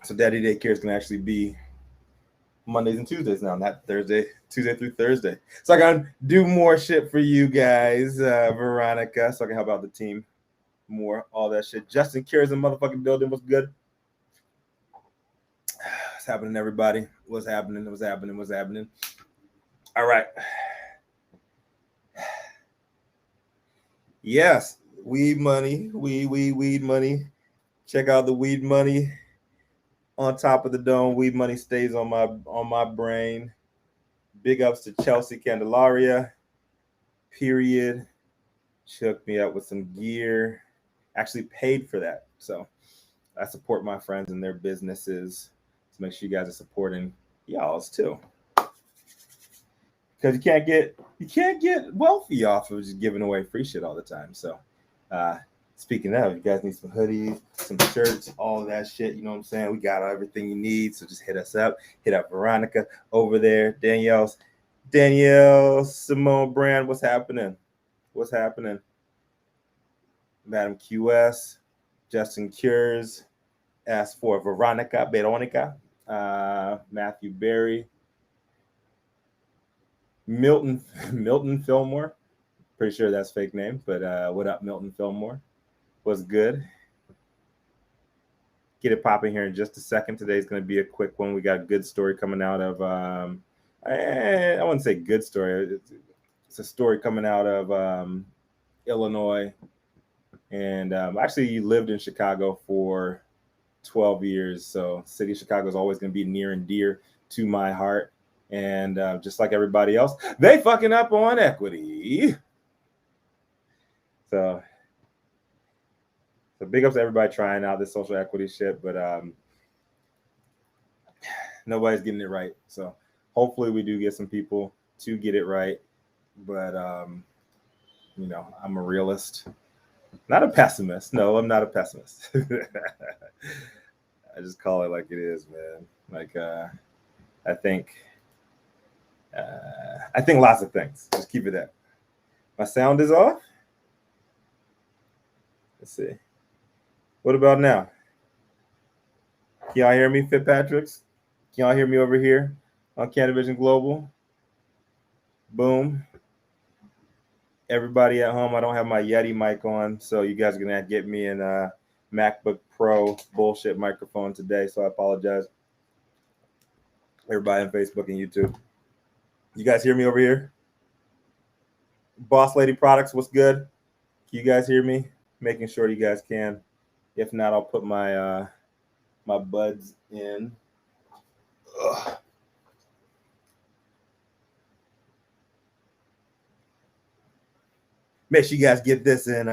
So Daddy Daycare is going to actually be Mondays and Tuesdays now, not Tuesday through Thursday. So I can do more shit for you guys, Veronica, so I can help out the team more, all that shit. Justin Cures in motherfucking building. What's good? What's happening, everybody? What's happening? What's happening? What's happening? All right. Yes, weed money, weed money. Check out the weed money on top of the dome. Weed money stays on my brain. Big ups to Chelsea Candelaria. Period. She hooked me up with some gear. Actually paid for that. So I support my friends and their businesses. So make sure you guys are supporting y'all's too. Because you can't get wealthy off of just giving away free shit all the time. So speaking of, you guys need some hoodies, some shirts, all of that shit. You know what I'm saying? We got everything you need. So just hit us up. Hit up Veronica over there. Danielle Simone Brand. What's happening? What's happening? Madam QS. Justin Cures. Asked for Veronica. Matthew Berry. Milton Fillmore. Pretty sure that's fake name, but what up, Milton Fillmore? What's good? Get it popping here in just a second. Today's going to be a quick one. We got a good story coming out of, I wouldn't say good story. It's a story coming out of Illinois. And actually lived in Chicago for 12 years. So city of Chicago is always going to be near and dear to my heart. And just like everybody else, they fucking up on equity. So big ups to everybody trying out this social equity shit, but nobody's getting it right. So hopefully we do get some people to get it right. But, you know, I'm a realist, not a pessimist. No, I'm not a pessimist. I just call it like it is, man. Like, I think lots of things. Just keep it that. My sound is off. Let's see. What about now? Can y'all hear me, Fitzpatrick's? Can y'all hear me over here on CANiVISION Global? Boom. Everybody at home, I don't have my Yeti mic on, so you guys are going to get me in a MacBook Pro bullshit microphone today, so I apologize. Everybody on Facebook and YouTube. You guys hear me over here? Boss Lady Products, what's good? Can you guys hear me? Making sure you guys can. If not, I'll put my my buds in. Ugh. Make sure you guys get this in.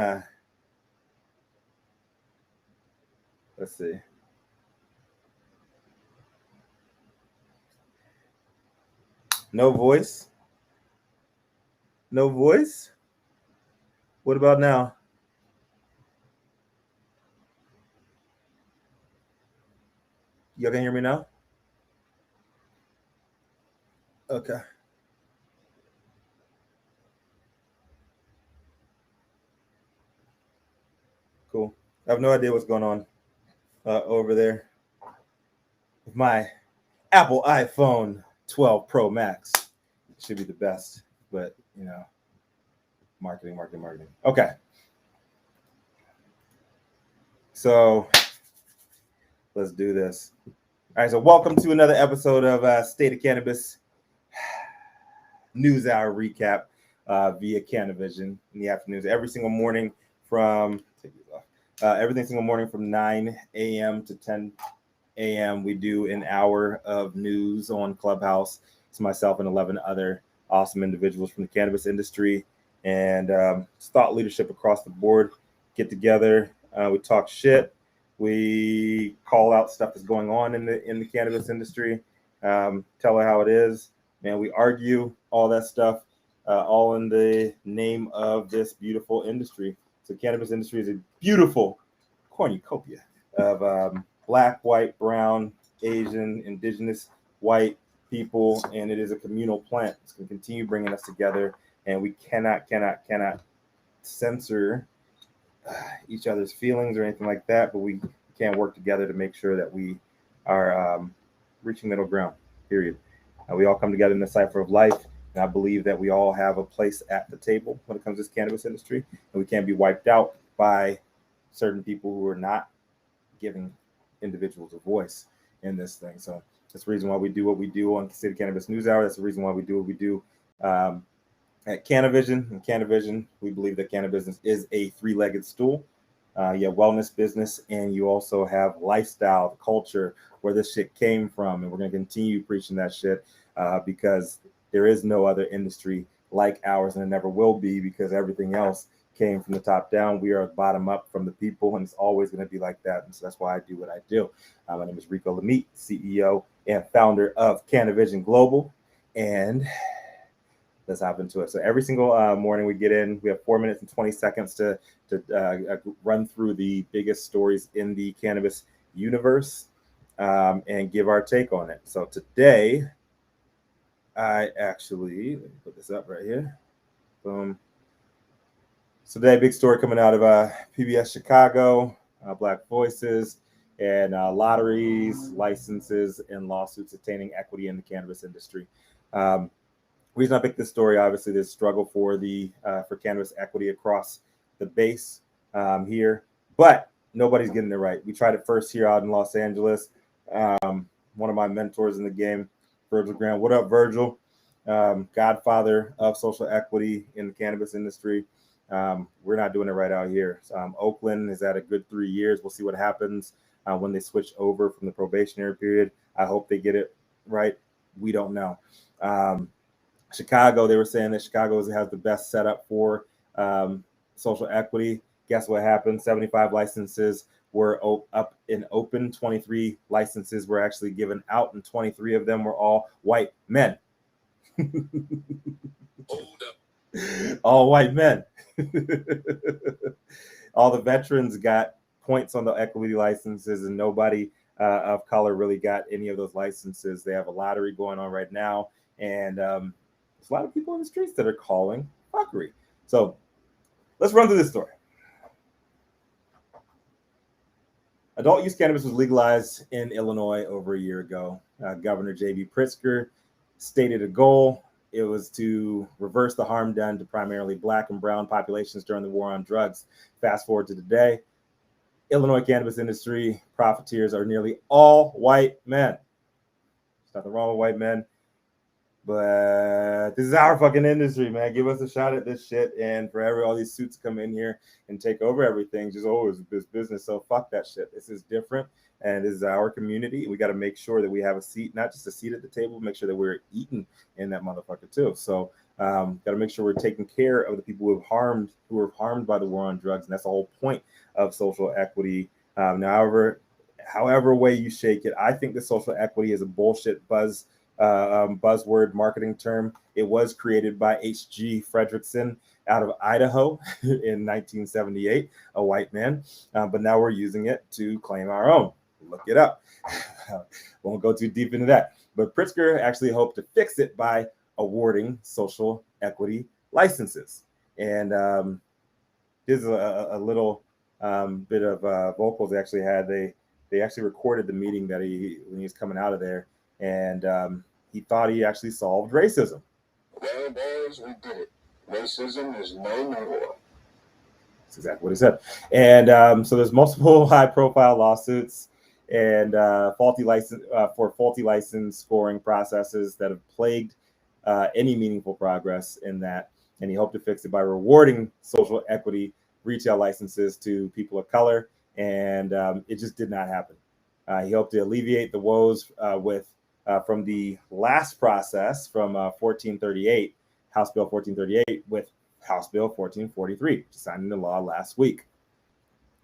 Let's see. No voice? No voice? What about now? Y'all can hear me now? Okay. Cool. I have no idea what's going on over there with my Apple iPhone 12 Pro Max. It should be the best, but you know, marketing. Okay. So let's do this. All right, so welcome to another episode of State of Cannabis NewsHour recap via CANiVISION in the afternoons. Every single morning from 9 a.m. to 10 a.m. we do an hour of news on Clubhouse. It's myself and 11 other awesome individuals from the cannabis industry and thought leadership across the board get together. We talk shit. We call out stuff that's going on in the cannabis industry. Tell her how it is. And we argue all that stuff, all in the name of this beautiful industry. So cannabis industry is a beautiful cornucopia of black, white, brown, Asian, indigenous, white people, and it is a communal plant. It's going to continue bringing us together, and we cannot censor each other's feelings or anything like that, but we can work together to make sure that we are reaching middle ground, period. We all come together in the cipher of life. And I believe that we all have a place at the table when it comes to this cannabis industry. And we can't be wiped out by certain people who are not giving individuals a voice in this thing. So that's the reason why we do what we do on City Cannabis NewsHour. That's the reason why we do what we do at CANiVISION. In CANiVISION, we believe that cannabis is a three-legged stool. You have wellness business, and you also have lifestyle, culture, where this shit came from. And we're going to continue preaching that shit because there is no other industry like ours, and it never will be, because everything else came from the top down. We are bottom up from the people, and it's always going to be like that. And so that's why I do what I do. My name is Rico Lamite, CEO and founder of CANiVISION Global. And let's hop into it. So every single morning we get in, we have 4 minutes and 20 seconds to run through the biggest stories in the cannabis universe and give our take on it. So today, I actually, let me put this up right here. Boom. So today, big story coming out of PBS Chicago, Black Voices, and lotteries, licenses, and lawsuits attaining equity in the cannabis industry. Reason I picked this story, obviously, there's struggle for cannabis equity across the base here, but nobody's getting it right. We tried it first here out in Los Angeles. One of my mentors in the game, Virgil Grant. What up, Virgil? Godfather of social equity in the cannabis industry. We're not doing it right out here. Oakland is at a good 3 years. We'll see what happens when they switch over from the probationary period. I hope they get it right. We don't know. Chicago, they were saying that Chicago has the best setup for social equity. Guess what happened? 75 licenses were up and open. 23 licenses were actually given out, and 23 of them were all white men. All white men. All the veterans got points on the equity licenses, and nobody of color really got any of those licenses. They have a lottery going on right now, and there's a lot of people in the streets that are calling fuckery. So let's run through this story. Adult use cannabis was legalized in Illinois over a year ago. Governor JB Pritzker stated a goal. It was to reverse the harm done to primarily Black and brown populations during the war on drugs. Fast forward to today, Illinois cannabis industry profiteers are nearly all white men. There's nothing wrong with white men, but this is our fucking industry, man. Give us a shot at this shit. And for all these suits come in here and take over everything, just it's this business. So fuck that shit. This is different, and this is our community. We got to make sure that we have a seat, not just a seat at the table, make sure that we're eating in that motherfucker too. So got to make sure we're taking care of the people who were harmed by the war on drugs, and that's the whole point of social equity. Now, however way you shake it, I think the social equity is a bullshit buzzword marketing term. It was created by H.G. Fredrickson out of Idaho in 1978, a white man, but now we're using it to claim our own. Look it up. Won't go too deep into that. But Pritzker actually hoped to fix it by awarding social equity licenses. And here's a little bit of vocals they actually had. They actually recorded the meeting that when he was coming out of there, and he thought he actually solved racism. Well, boys, we did it. Racism is no more. That's exactly what he said. And so there's multiple high-profile lawsuits and faulty license scoring processes that have plagued any meaningful progress in that. And he hoped to fix it by rewarding social equity retail licenses to people of color, and it just did not happen. He hoped to alleviate the woes from the last process from 1438, House Bill 1438, with House Bill 1443, signed into law last week.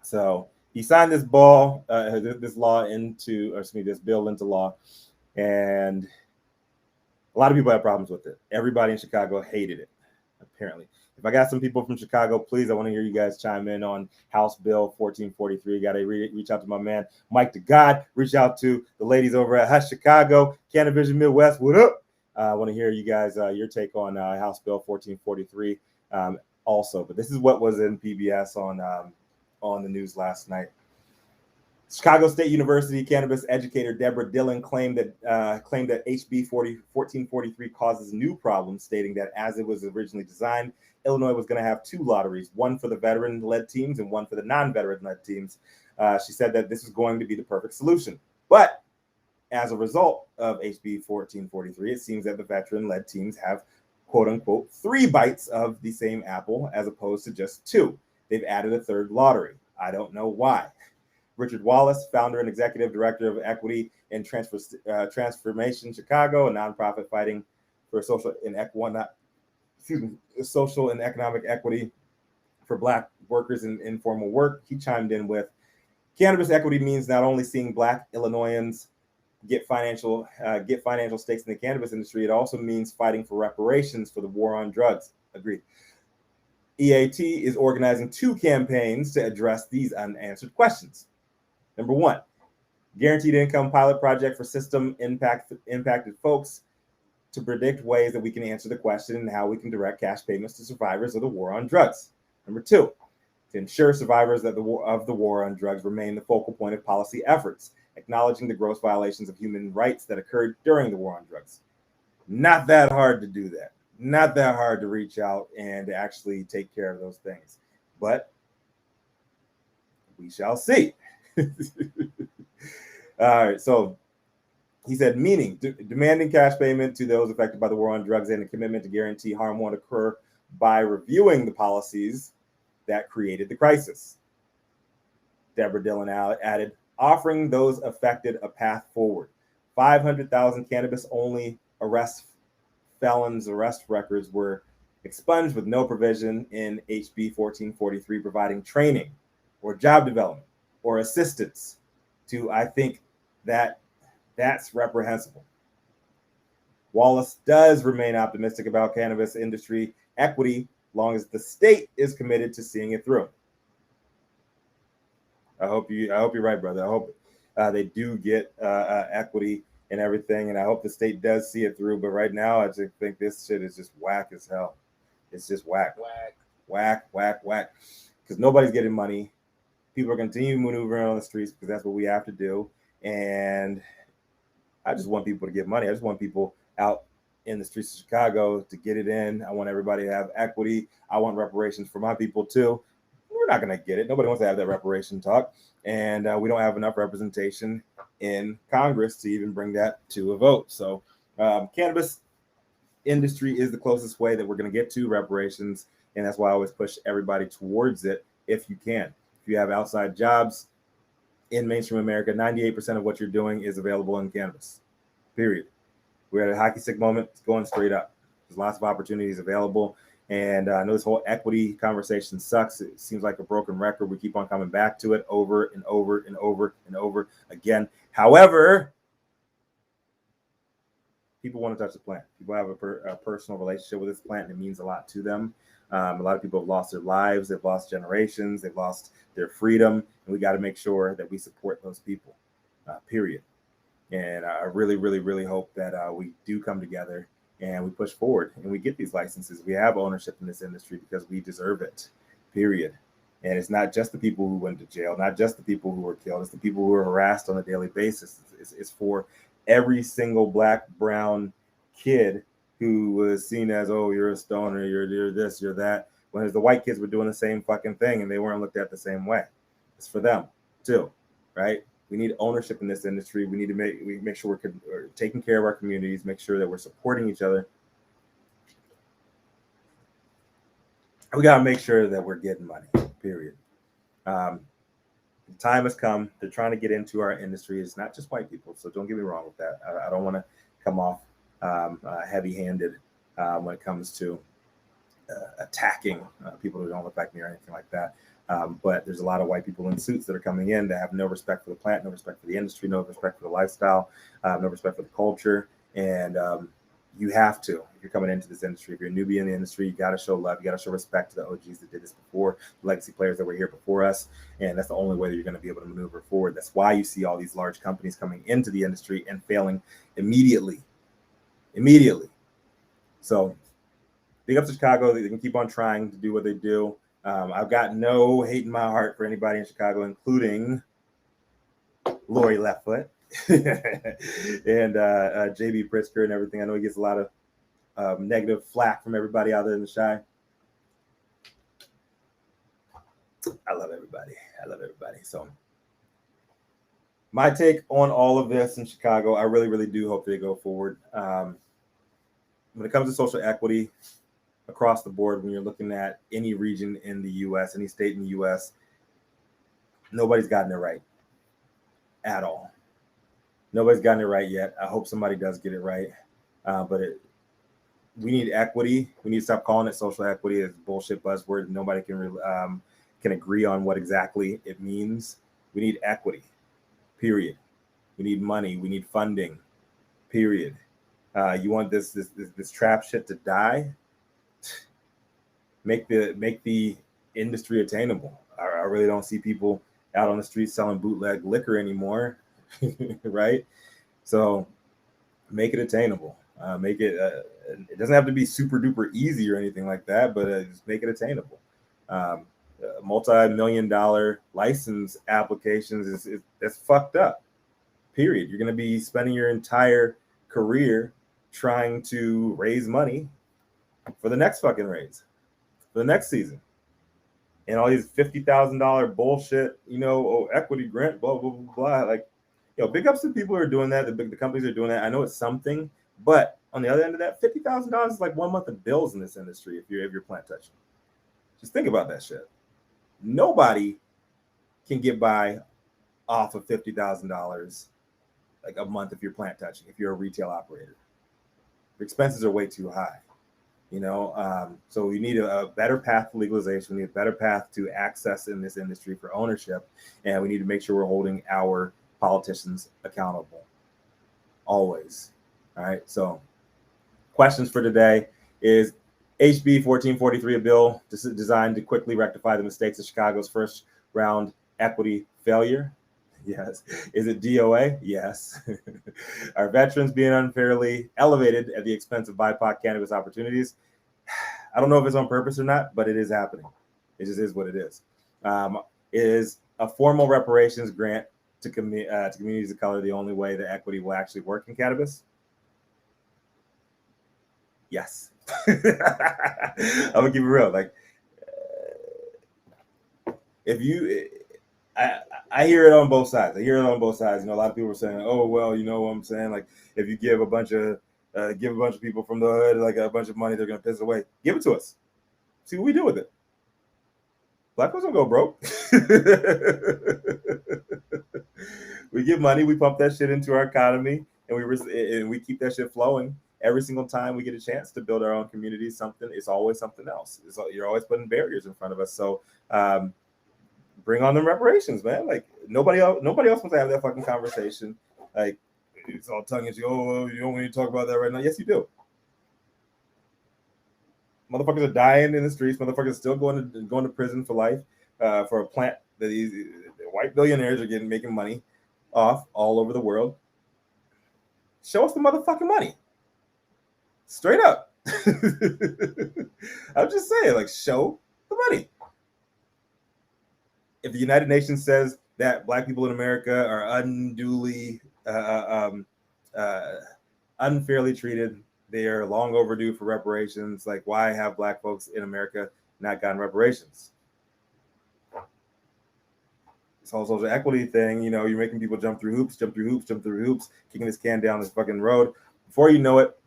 So he signed this bill into law, and a lot of people have problems with it. Everybody in Chicago hated it, apparently. If I got some people from Chicago, please, I want to hear you guys chime in on House Bill 1443. Got to reach out to my man, Mike to God. Reach out to the ladies over at Hush Chicago, CANiVISION Midwest. What up? I want to hear you guys, your take on House Bill 1443 also. But this is what was in PBS on the news last night. Chicago State University cannabis educator Deborah Dillon claimed that HB 1443 causes new problems, stating that as it was originally designed, Illinois was going to have two lotteries, one for the veteran-led teams and one for the non-veteran-led teams. She said that this is going to be the perfect solution. But as a result of HB 1443, it seems that the veteran-led teams have, quote-unquote, 3 bites of the same apple as opposed to just 2. They've added a third lottery. I don't know why. Richard Wallace, founder and executive director of Equity and Transformation Chicago, a nonprofit fighting for social and economic equity for Black workers in informal work, he chimed in with, cannabis equity means not only seeing Black Illinoisans get financial stakes in the cannabis industry, it also means fighting for reparations for the war on drugs. Agreed. EAT is organizing 2 campaigns to address these unanswered questions. Number 1, guaranteed income pilot project for system impacted folks to predict ways that we can answer the question and how we can direct cash payments to survivors of the war on drugs. Number 2, to ensure survivors of the war on drugs remain the focal point of policy efforts, acknowledging the gross violations of human rights that occurred during the war on drugs. Not that hard to do that. Not that hard to reach out and to actually take care of those things. But we shall see. All right, so he said, meaning demanding cash payment to those affected by the war on drugs and a commitment to guarantee harm won't occur by reviewing the policies that created the crisis. Deborah Dillon added, offering those affected a path forward. 500,000 cannabis-only felons arrest records were expunged with no provision in HB 1443 providing training or job development or assistance to, I think that's reprehensible. Wallace does remain optimistic about cannabis industry equity, long as the state is committed to seeing it through. I hope you're right, brother. I hope they do get equity and everything, and I hope the state does see it through. But right now, I just think this shit is just whack as hell. It's just whack. Because nobody's getting money. People are continuing maneuvering on the streets because that's what we have to do. And I just want people to get money. I just want people out in the streets of Chicago to get it in. I want everybody to have equity. I want reparations for my people too. We're not going to get it. Nobody wants to have that reparation talk. And we don't have enough representation in Congress to even bring that to a vote. So cannabis industry is the closest way that we're going to get to reparations. And that's why I always push everybody towards it if you can. If you have outside jobs in mainstream America, 98% of what you're doing is available in cannabis, period. We're at a hockey stick moment. It's going straight up. There's lots of opportunities available. And I know this whole equity conversation sucks. It seems like a broken record. We keep on coming back to it over and over and over and over again. However, people want to touch the plant. People have a personal relationship with this plant, and it means a lot to them. A lot of people have lost their lives. They've lost generations. They've lost their freedom. And we got to make sure that we support those people, period. And I really, really, really hope that we do come together and we push forward and we get these licenses. We have ownership in this industry because we deserve it, period. And it's not just the people who went to jail, not just the people who were killed. It's the people who are harassed on a daily basis. It's for every single Black, brown kid who was seen as, oh, you're a stoner, you're this, you're that. Whereas the white kids were doing the same fucking thing and they weren't looked at the same way. It's for them too, right? We need ownership in this industry. We need to make sure we're taking care of our communities, make sure that we're supporting each other. We got to make sure that we're getting money, period. The time has come. They're trying to get into our industry. It's not just white people, so don't get me wrong with that. I don't want to come off heavy-handed when it comes to attacking people who don't look like me or anything like that. But there's a lot of white people in suits that are coming in that have no respect for the plant, no respect for the industry, no respect for the lifestyle, no respect for the culture. And you have to, if you're coming into this industry, if you're a newbie in the industry, you got to show love. You got to show respect to the OGs that did this before, the legacy players that were here before us. And that's the only way that you're going to be able to maneuver forward. That's why you see all these large companies coming into the industry and failing immediately. So big up to Chicago. They can keep on trying to do what they do. I've got no hate in my heart for anybody in Chicago, including Lori Leftfoot, and JB Pritzker and everything. I know he gets a lot of negative flack from everybody out there in the Chi. I love everybody. I love everybody. So my take on all of this in Chicago, I really, really do hope they go forward. When it comes to social equity across the board, when you're looking at any region in the U.S., any state in the U.S., nobody's gotten it right at all. Nobody's gotten it right yet. I hope somebody does get it right. We need equity. We need to stop calling it social equity. It's a bullshit buzzword. Nobody can agree on what exactly it means. We need equity, period. We need money. We need funding, period. You want this trap shit to die? Make the industry attainable. I really don't see people out on the streets selling bootleg liquor anymore, right? So make it attainable. Make it. It doesn't have to be super duper easy or anything like that, but just make it attainable. Multi-million-dollar license applications that's fucked up. Period. You're going to be spending your entire career trying to raise money for the next fucking raise, for the next season, and all these $50,000 bullshit, equity grant, blah blah blah blah. Like, big ups to people who are doing that. The companies are doing that. I know it's something, but on the other end of that, $50,000 is like 1 month of bills in this industry if you're plant touching. Just think about that shit. Nobody can get by off of $50,000 like a month if you're plant touching, if you're a retail operator. Your expenses are way too high, so we need a better path to legalization. We need a better path to access in this industry for ownership, and we need to make sure we're holding our politicians accountable always. All right, so questions for today is HB 1443, a bill designed to quickly rectify the mistakes of Chicago's first round equity failure. Yes. Is it DOA? Yes. Are veterans being unfairly elevated at the expense of BIPOC cannabis opportunities? I don't know if it's on purpose or not, but it is happening. It just is what it is. Is a formal reparations grant to communities of color the only way that equity will actually work in cannabis? Yes. I'm gonna keep it real. Like, if you, I hear it on both sides. A lot of people are saying, "Oh, well, you know what I'm saying? Like, if you give a bunch of people from the hood like a bunch of money, they're gonna piss it away. Give it to us. See what we do with it. Black folks don't go broke. We give money, we pump that shit into our economy, and we keep that shit flowing. Every single time we get a chance to build our own community, it's always something else. You're always putting barriers in front of us. So bring on the reparations, man. Like, nobody else wants to have that fucking conversation. Like, it's all tongue in cheek. Oh, well, you don't want to talk about that right now. Yes, you do. Motherfuckers are dying in the streets. Motherfuckers are still going to prison for life for a plant that these white billionaires are making money off all over the world. Show us the motherfucking money. Straight up. I'm just saying, like, show the money. If the United Nations says that Black people in America are unduly, unfairly treated, they are long overdue for reparations. Like, why have Black folks in America not gotten reparations? This whole social equity thing, you're making people jump through hoops, kicking this can down this fucking road. Before you know it,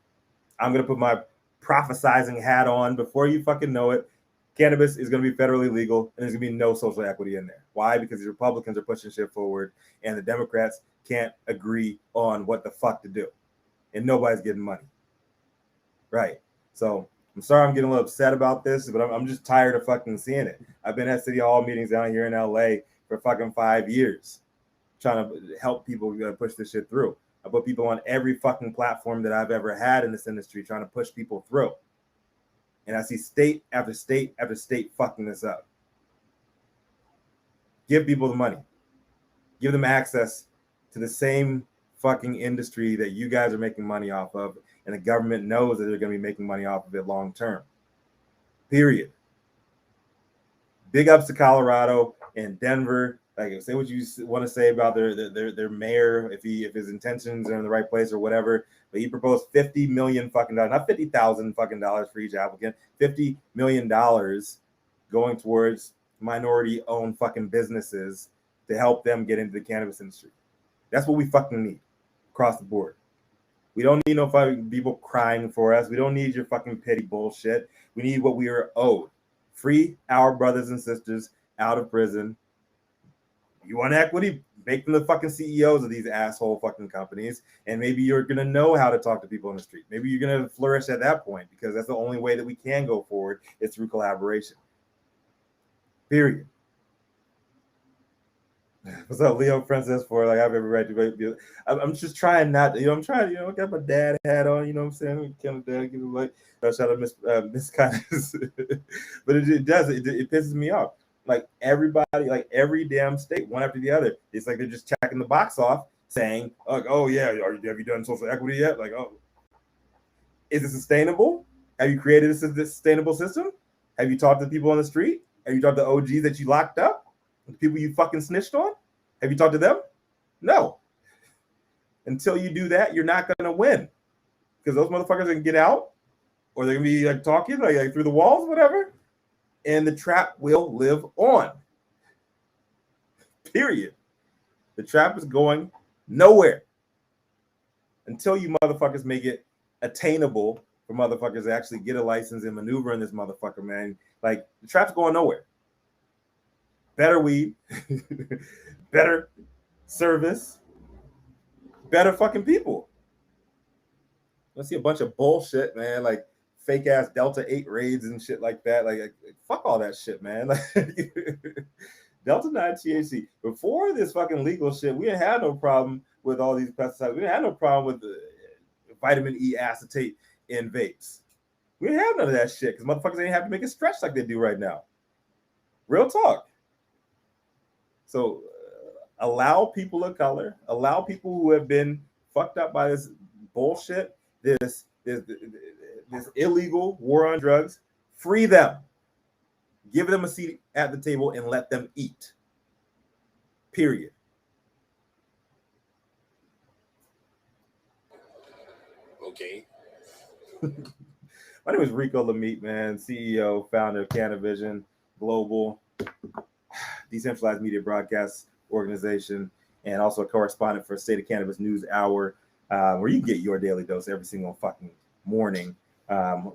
I'm going to put my prophesizing hat on. Before you fucking know it, cannabis is going to be federally legal, and there's going to be no social equity in there. Why? Because the Republicans are pushing shit forward, and the Democrats can't agree on what the fuck to do, and nobody's getting money. Right. So I'm sorry I'm getting a little upset about this, but I'm just tired of fucking seeing it. I've been at City Hall meetings down here in LA for fucking 5 years trying to help people push this shit through. I put people on every fucking platform that I've ever had in this industry trying to push people through. And I see state after state after state fucking this up. Give people the money. Give them access to the same fucking industry that you guys are making money off of, and the government knows that they're going to be making money off of it long term. Period. Big ups to Colorado and Denver Like, say what you want to say about their mayor, if his intentions are in the right place or whatever. But he proposed $50 million fucking dollars, not $50,000 fucking dollars for each applicant, $50 million going towards minority-owned fucking businesses to help them get into the cannabis industry. That's what we fucking need across the board. We don't need no fucking people crying for us. We don't need your fucking petty bullshit. We need what we are owed. Free our brothers and sisters out of prison. You want equity? Make them the fucking CEOs of these asshole fucking companies, and maybe you're gonna know how to talk to people on the street. Maybe you're gonna flourish at that point, because that's the only way that we can go forward. It's through collaboration. Period. What's up, Leo Princess? For like, I have every right to be. I'm just trying not to, I'm trying to, got my dad hat on, you know what I'm saying? Kind of dad, give it like, shout out Miss Kindness. But it does, it pisses me off. Like everybody, like every damn state, one after the other, it's like they're just checking the box off, saying, like, oh yeah, have you done social equity yet? Like, oh, is it sustainable? Have you created a sustainable system? Have you talked to people on the street? Have you talked to OGs that you locked up? The people you fucking snitched on? Have you talked to them? No. Until you do that, you're not gonna win, because those motherfuckers are gonna get out, or they're gonna be like talking like through the walls, whatever, and the trap will live on. Period. The trap is going nowhere until you motherfuckers make it attainable for motherfuckers to actually get a license and maneuver in this motherfucker, man. Like, the trap's going nowhere. Better weed, better service, better fucking people. I see a bunch of bullshit, man, like fake ass Delta 8 raids and shit like that. Like fuck all that shit, man. Like, Delta 9 THC. Before this fucking legal shit, we didn't have no problem with all these pesticides. We didn't have no problem with the vitamin E acetate in vapes. We didn't have none of that shit, because motherfuckers ain't have to make it stretch like they do right now. Real talk. So allow people of color, allow people who have been fucked up by this bullshit, this illegal war on drugs, free them. Give them a seat at the table and let them eat. Period. Okay. My name is Rico Lamitte, man, CEO, founder of CANiVISION, global decentralized media broadcast organization, and also a correspondent for State of Cannabis NewsHour, where you get your daily dose every single fucking morning,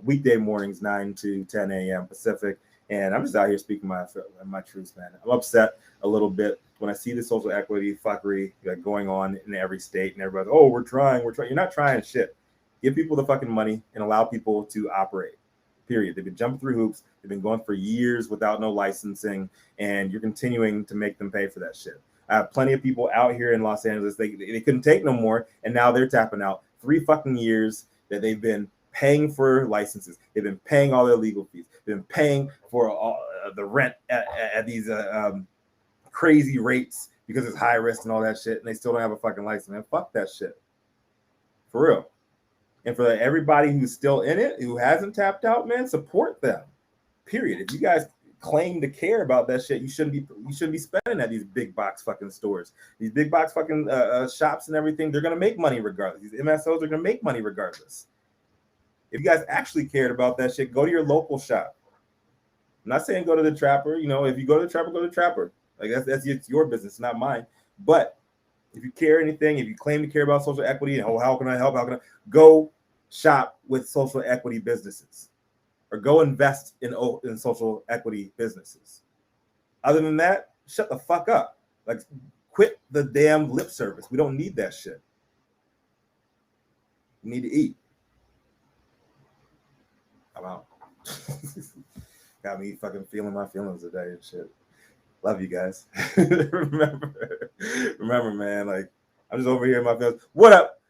weekday mornings, 9 to 10 a.m. Pacific. And I'm just out here speaking my truths, man. I'm upset a little bit when I see the social equity fuckery going on in every state, and everybody's, oh, we're trying. You're not trying shit. Give people the fucking money and allow people to operate. Period. They've been jumping through hoops. They've been going for years without no licensing, and you're continuing to make them pay for that shit. I have plenty of people out here in Los Angeles. They couldn't take no more, and now they're tapping out. 3 fucking years that they've been paying for licenses. They've been paying all their legal fees. They've been paying for all, the rent at these crazy rates because it's high risk and all that shit, and they still don't have a fucking license. Man, fuck that shit. For real. And for everybody who's still in it, who hasn't tapped out, man, support them. Period. If you guys claim to care about that shit, you shouldn't be spending at these big box fucking stores. These big box fucking shops and everything, they're gonna make money regardless. These MSOs are gonna make money regardless. If you guys actually cared about that shit, go to your local shop. I'm not saying go to the trapper. If you go to the trapper, go to the trapper. Like that's your business, not mine. But if you care anything, if you claim to care about social equity, and how can I help? How can I go shop with social equity businesses, or go invest in social equity businesses? Other than that, shut the fuck up. Like, quit the damn lip service. We don't need that shit. We need to eat. I'm out. Got me fucking feeling my feelings today and shit. Love you guys. remember, man. Like, I'm just over here in my feelings. What up?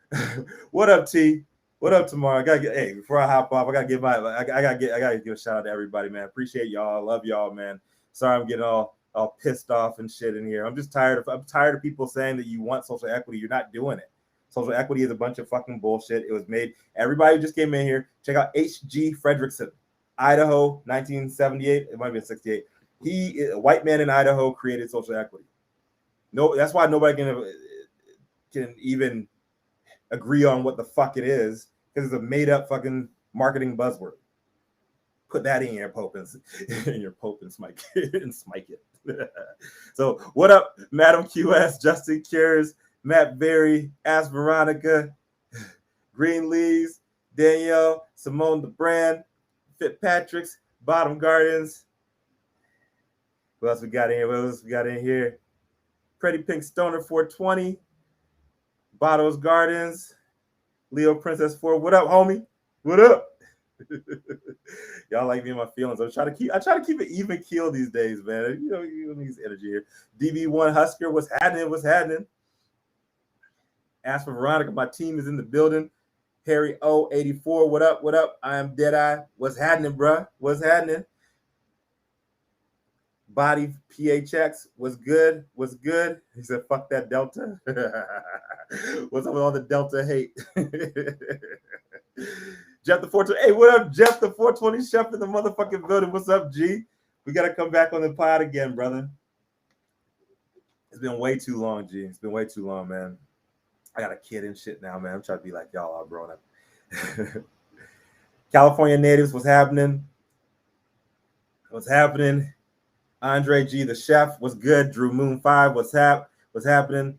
What up, T? What up, tomorrow? Before I hop off, I gotta give a shout out to everybody, man. Appreciate y'all. Love y'all, man. Sorry I'm getting all pissed off and shit in here. I'm tired of people saying that you want social equity. You're not doing it. Social equity is a bunch of fucking bullshit. It was made. Everybody who just came in here, check out H.G. Fredrickson, Idaho, 1978. It might have been 68. A white man in Idaho, created social equity. No, that's why nobody can even agree on what the fuck it is, because it's a made up fucking marketing buzzword. Put that in your popins, in your popins, Mike, and smike it. So, what up, Madam QS, Justin Cures, Matt Berry, Ask Veronica, Green Leaves, Danielle, Simone the Brand, Fitzpatrick's, Bottom Gardens. What else we got in here? What else we got in here? Pretty Pink Stoner 420, Bottles Gardens, Leo Princess 4. What up, homie? What up? Y'all like me and my feelings. I try to keep it even keel these days, man. You need energy here. DB1 Husker, what's happening? What's happening? Ask for Veronica. My team is in the building. Harry O84, what up? What up? I am Deadeye. What's happening, bruh? What's happening? Body PHX, what's good? What's good? He said, fuck that Delta. What's up with all the Delta hate? Jeff the 420. Hey, what up, Jeff the 420 chef in the motherfucking building? What's up, G? We got to come back on the pod again, brother. It's been way too long, G. It's been way too long, man. I got a kid and shit now, man. I'm trying to be like y'all all grown up. California natives, what's happening? What's happening? Andre G, the chef, what's good? Drew Moon 5, what's happening?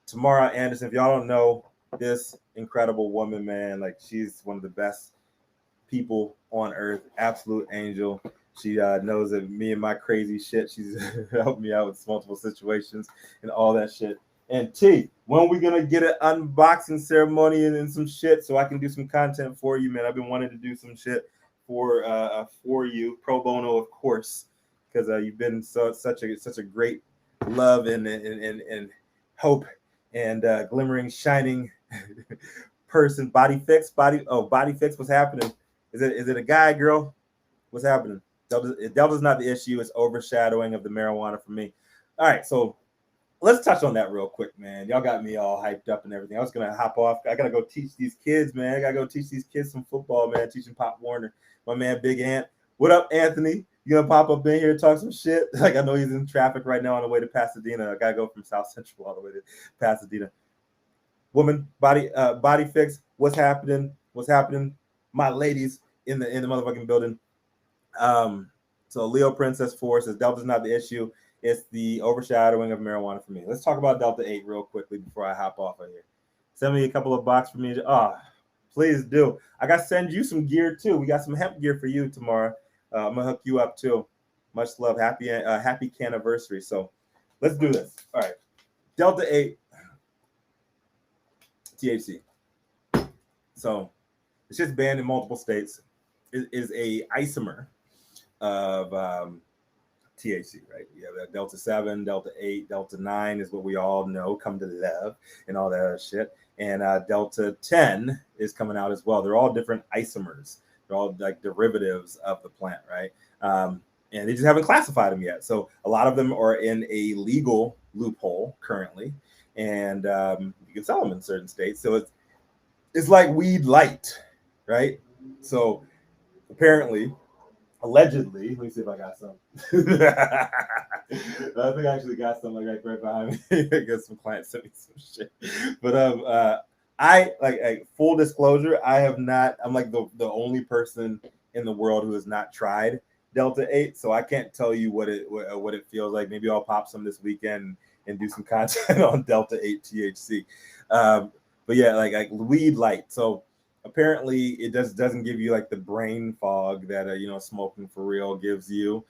Tamara Anderson, if y'all don't know this incredible woman, man, like she's one of the best people on earth, absolute angel. She knows that me and my crazy shit, she's helped me out with multiple situations and all that shit. And T, when are we gonna get an unboxing ceremony and some shit so I can do some content for you, man? I've been wanting to do some shit for you, pro bono, of course, because you've been such a great love and hope and glimmering, shining person. Body Fix, what's happening? Is it a guy, girl? What's happening? Delta's not the issue. It's overshadowing of the marijuana for me. All right, so let's touch on that real quick, man. Y'all got me all hyped up and everything. I was gonna hop off. I gotta go teach these kids, man. I gotta go teach these kids some football, man. Teaching Pop Warner, my man Big Ant. What up, Anthony? You gonna pop up in here and talk some shit? Like, I know he's in traffic right now on the way to Pasadena. I gotta go from South Central all the way to Pasadena. Woman, body fix. What's happening? What's happening? My ladies in the motherfucking building. So Leo Princess 4 says Delta's not the issue. It's the overshadowing of marijuana for me. Let's talk about Delta 8 real quickly before I hop off of here. Send me a couple of bucks for me. Please do. I got to send you some gear too. We got some hemp gear for you tomorrow. I'm gonna hook you up too. Much love. Happy CANiVISION. So let's do this. All right. Delta 8 THC. So it's just banned in multiple states. It is a isomer of THC, right? You have that Delta 7, Delta 8, Delta 9 is what we all know, come to love, and all that other shit. And Delta 10 is coming out as well. They're all different isomers. They're all like derivatives of the plant, right? And they just haven't classified them yet. So a lot of them are in a legal loophole currently, and you can sell them in certain states. So it's like weed light, right? So apparently, allegedly, let me see if I got some. I think I actually got some like right behind me. I guess some clients sent me some shit. But I like full disclosure, I have not. I'm like the only person in the world who has not tried Delta 8, so I can't tell you what it feels like. Maybe I'll pop some this weekend and do some content on Delta 8 THC. But yeah, like weed light. So apparently it doesn't give you like the brain fog that smoking for real gives you,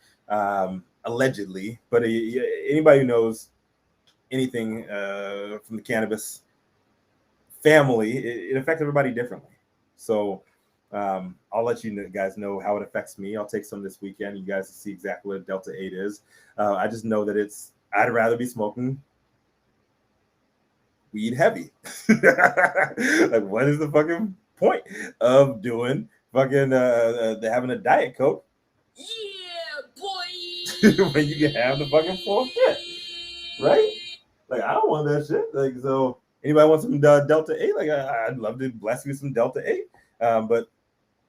allegedly. But anybody who knows anything from the cannabis family, it affects everybody differently. So I'll let you guys know how it affects me. I'll take some this weekend. You guys see exactly what Delta 8 is. I just know that I'd rather be smoking weed heavy. Like, what is the fucking point of doing fucking having a Diet Coke? Yeah, boy. When you can have the fucking full shit, right? Like, I don't want that shit. Like, so anybody want some Delta 8? Like, I'd love to bless you with some Delta 8. But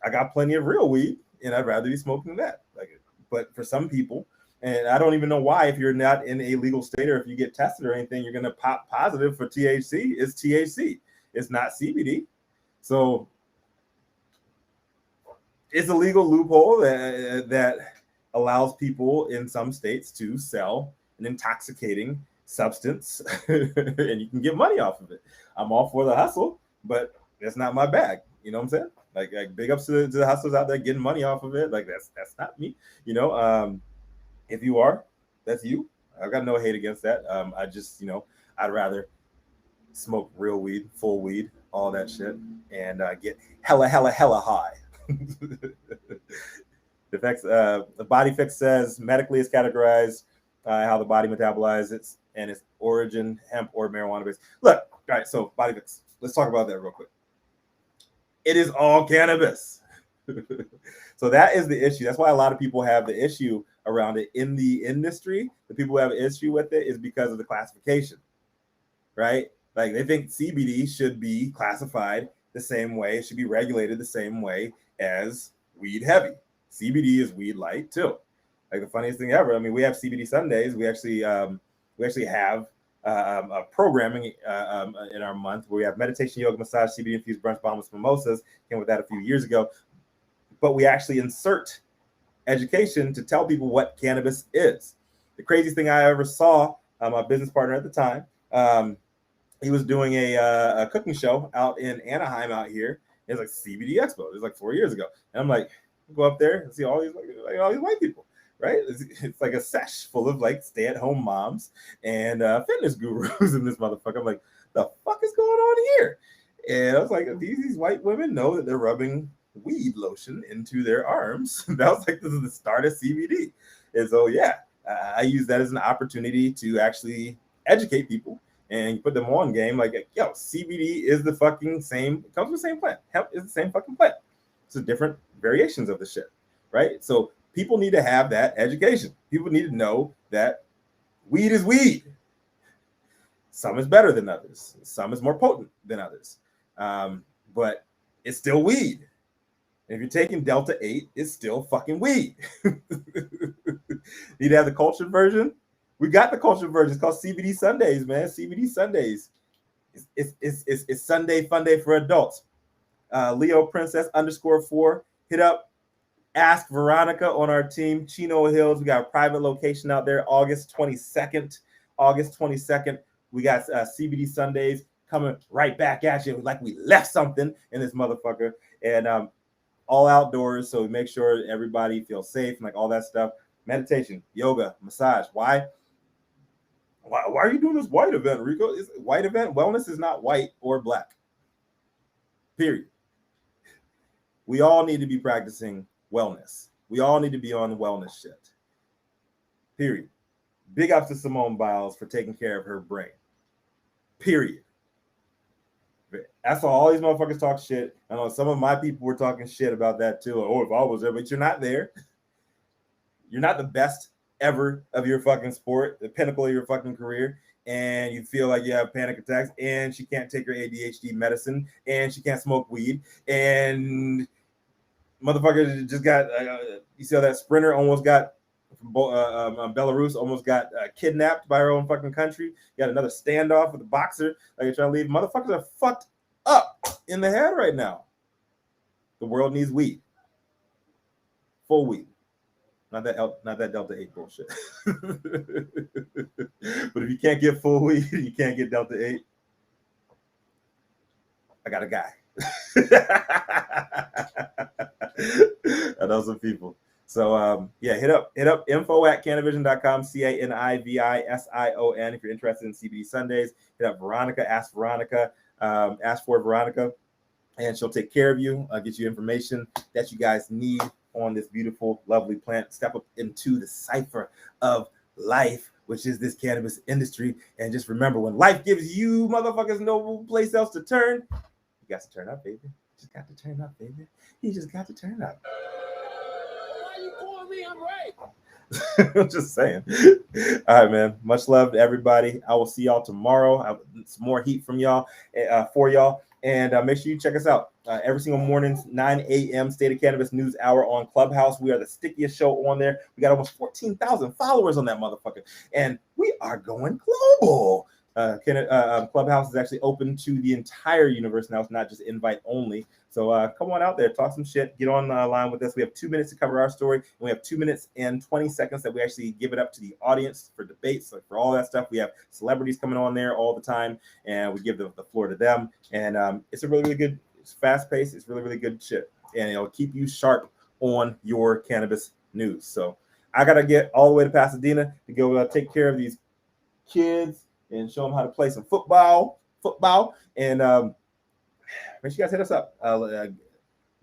I got plenty of real weed, and I'd rather be smoking that. Like, but for some people, And I don't even know why, if you're not in a legal state or if you get tested or anything, you're going to pop positive for THC. It's THC. It's not CBD. So it's a legal loophole that allows people in some states to sell an intoxicating substance and you can get money off of it. I'm all for the hustle, but that's not my bag. You know what I'm saying? Like big ups to the hustlers out there getting money off of it. Like that's not me. You know, if you are, that's you. I've got no hate against that. I just, I'd rather smoke real weed, full weed, all that shit, and get hella high. The effects, the body fix says medically is categorized how the body metabolizes it and its origin, hemp or marijuana based. Look, all right, so body fix. Let's talk about that real quick. It is all cannabis. So that is the issue. That's why a lot of people have the issue around it in the industry. The people who have an issue with it is because of the classification, right? Like they think CBD should be classified the same way. It should be regulated the same way as weed heavy. CBD is weed light too. Like the funniest thing ever. I mean, we have CBD Sundays. We actually have a programming in our month where we have meditation, yoga, massage, CBD infused brunch, bombs, mimosas. Came with that a few years ago. But we actually insert education to tell people what cannabis is. The craziest thing I ever saw, my business partner at the time, he was doing a cooking show out in Anaheim out here. It was like CBD Expo. It was like 4 years ago. And I'm like, go up there and see all these all these white people, right? It's like a sesh full of like stay-at-home moms and fitness gurus in this motherfucker. I'm like, the fuck is going on here? And I was like, these white women know that they're rubbing weed lotion into their arms. That was like, this is the start of CBD. And so, yeah, I use that as an opportunity to actually educate people and put them on game. Like, yo, CBD is the fucking same, it comes from the same plant. Hemp is the same fucking plant. It's just different variations of the shit, right? So people need to have that education. People need to know that weed is weed. Some is better than others. Some is more potent than others. But it's still weed. And if you're taking Delta 8, it's still fucking weed. Need to have the cultured version? We got the cultured version. It's called CBD Sundays, man. CBD Sundays. It's Sunday fun day for adults. Leo Princess _4. Hit up Ask Veronica on our team. Chino Hills. We got a private location out there. August 22nd. We got CBD Sundays coming right back at you. Like we left something in this motherfucker. And all outdoors, so make sure everybody feels safe and like all that stuff. Meditation, yoga, massage. Why are you doing this white event, Rico? Is it white event? Wellness is not white or black. Period. We all need to be practicing wellness. We all need to be on wellness shit. Period. Big ups to Simone Biles for taking care of her brain. Period. That's why all these motherfuckers talk shit. I know some of my people were talking shit about that too. Oh, if I was there, but you're not there. You're not the best ever of your fucking sport, the pinnacle of your fucking career, and you feel like you have panic attacks, and she can't take her ADHD medicine, and she can't smoke weed, and motherfucker just got, you see how that sprinter almost got, Belarus almost got kidnapped by her own fucking country. You got another standoff with a boxer, like you're trying to leave. Motherfuckers are fucked up in the head right now. The world needs weed. Full weed. Not that Delta 8 bullshit. But if you can't get full weed, you can't get Delta 8. I got a guy. I know some people. So yeah, hit up info@CANiVISION.com, CANIVISION if you're interested in CBD Sundays. Hit up Veronica, ask Veronica, ask for Veronica, and she'll take care of you, get you information that you guys need on this beautiful, lovely plant. Step up into the cipher of life, which is this cannabis industry. And just remember, when life gives you motherfuckers no place else to turn, you got to turn up, baby. You just got to turn up, baby. You just got to turn up. Why you calling me? I'm right. I'm just saying. All right, man. Much love to everybody. I will see y'all tomorrow. Some more heat from y'all, for y'all. And make sure you check us out every single morning, 9 a.m. State of Cannabis News Hour on Clubhouse. We are the stickiest show on there. We got almost 14,000 followers on that motherfucker, and we are going global. Clubhouse is actually open to the entire universe now. It's not just invite only. So come on out there, talk some shit, get on the line with us. We have 2 minutes to cover our story, and we have 2 minutes and 20 seconds that we actually give it up to the audience for debates, like for all that stuff. We have celebrities coming on there all the time, and we give the floor to them. And it's a really, really good, it's fast paced, it's really, really good shit, and it'll keep you sharp on your cannabis news. So I gotta get all the way to Pasadena to go take care of these kids and show them how to play some football. And make sure you guys hit us up.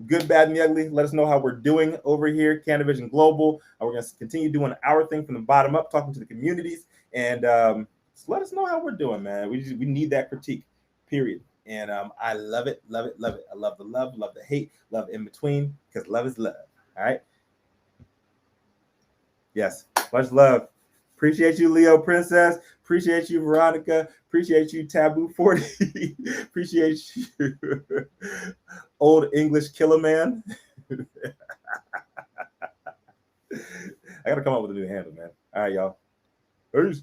Good, bad, and the ugly. Let us know how we're doing over here, CANiVISION Global. We're going to continue doing our thing from the bottom up, talking to the communities, and just let us know how we're doing, man. We need that critique, period. And I love it, love it, love it. I love the love, love the hate, love in between, because love is love. All right. Yes, much love. Appreciate you, Leo Princess. Appreciate you, Veronica. Appreciate you, Taboo 40. Appreciate you, Old English Killer Man. I gotta come up with a new handle, man. All right, y'all. Peace.